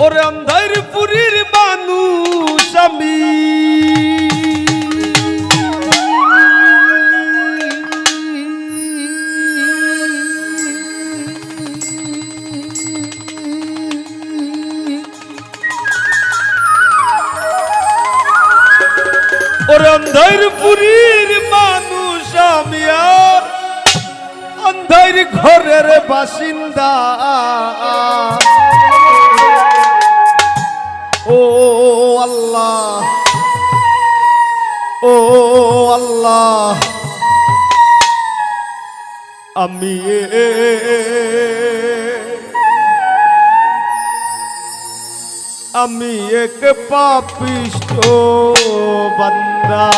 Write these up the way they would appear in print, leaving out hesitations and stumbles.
ওরে অন্ধার পুরীর মানুষ আমি ওরে অন্ধার পুরীর মানুষ আমি আর অন্ধার ঘরের বাসিন্দা ও আল্লাহ ও আল্লাহ আমি এক পাপিষ্ঠ বান্দা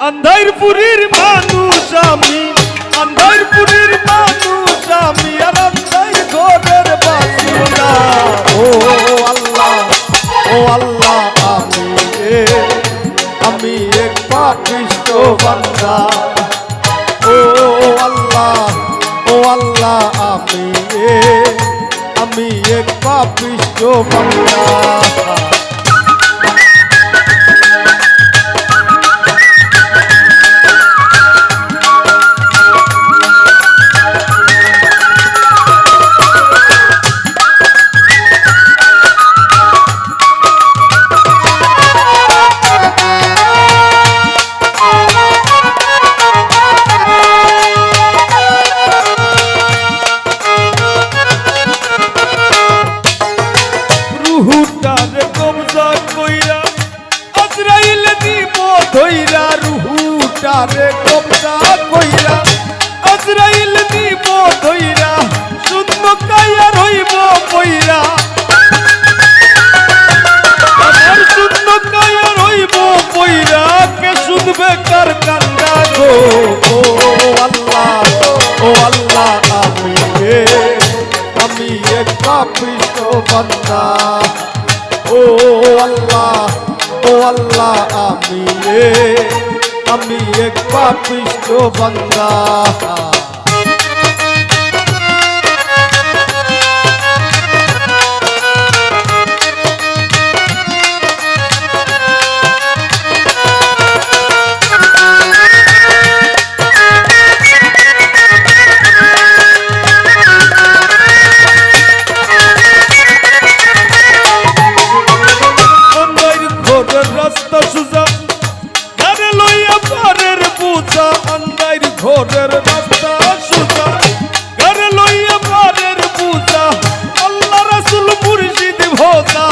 অন্ধারপুরীর মানুষ আমি অন্ধারপুরীর মানুষ আমি আর অন্ধার ঘরের বাসিন্দা ও আল্লাহ আমি এক পাপিষ্ঠ বান্দা ও আল্লাহ আমি এক পাপিষ্ঠ বান্দা রুহুটারে কবজা কইরা আজরাইল দিব ধইরা রুহুটারে কবজা কইরা আজরাইল দিব ধইরা শূন্য কায়া রইব কইরা আমার শূন্য কায়া রইব কইরা কে শুনবে কার কান্না গো ও আল্লাহ আমি এক পাপিষ্ঠ বান্দা ও আল্লাহ আমি এক পাপিষ্ঠ বান্দা ঘরের রাস্তা সুজা ঘরে লইয়া পারের পূজা আল্লাহ রাসূল মুর্শিদ ভোজা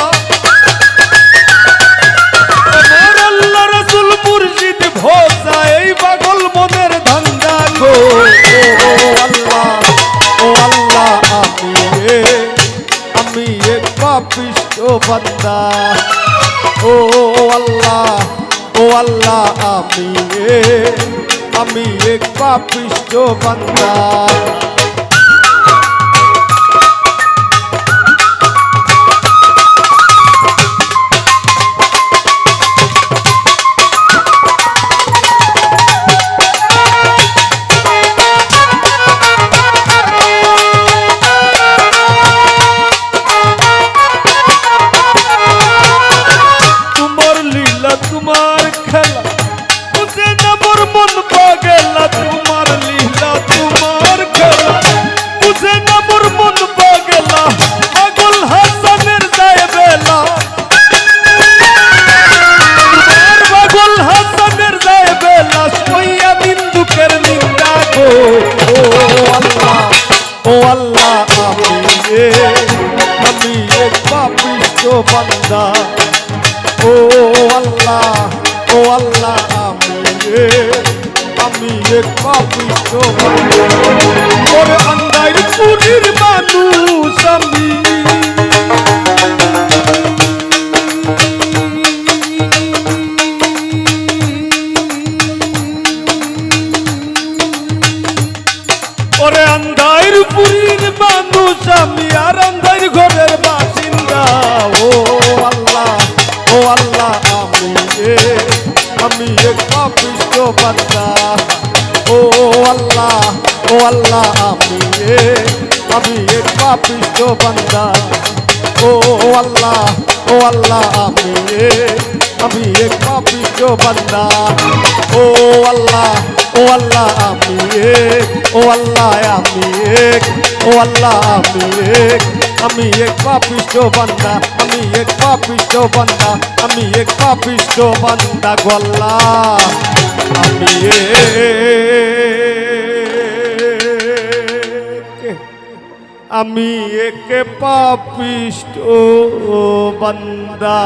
আমার আল্লাহ রাসূল মুর্শিদ ভোজা এই পাগল মনের ধান্দা গো ও আল্লাহ আমি এক পাপিষ্ঠ বান্দা ও আল্লাহ আমি এক পাপিষ্ঠ বান্দা তোমার লীলা তোমার খেলা বুঝে না মোর মন পাগলা তোমার লীলা তোমার খেলা বুঝে না মোর মন পাগলা পাগল হাসানের যায় বেলা তোমার পাগল হাসানের যায় বেলা সইয়া বিন্দুকের নিন্দা গো ও আল্লাহ আমি এক পাপিষ্ঠ বান্দা ও আল্লাহ আমি এক পাপিষ্ঠ বান্দা ওরে অন্ধারপুরীর মানুষ আমি ওরে অন্ধারপুরীর মানুষ আমি আর অন্ধার ঘরের বাসিন্দা ও আল্লাহ আমি এক পাপিষ্ঠ বান্দা আল্লাহ আমি এক পাপিষ্ঠ বান্দা ও আল্লাহ আমি এক পাপিষ্ঠ বান্দা ও আল্লাহ আমি আমি এক পাপিষ্ঠ বান্দা আমি এক পাপিষ্ঠ বান্দা গো আল্লাহ আমি এক পাপিষ্ঠ বান্দা।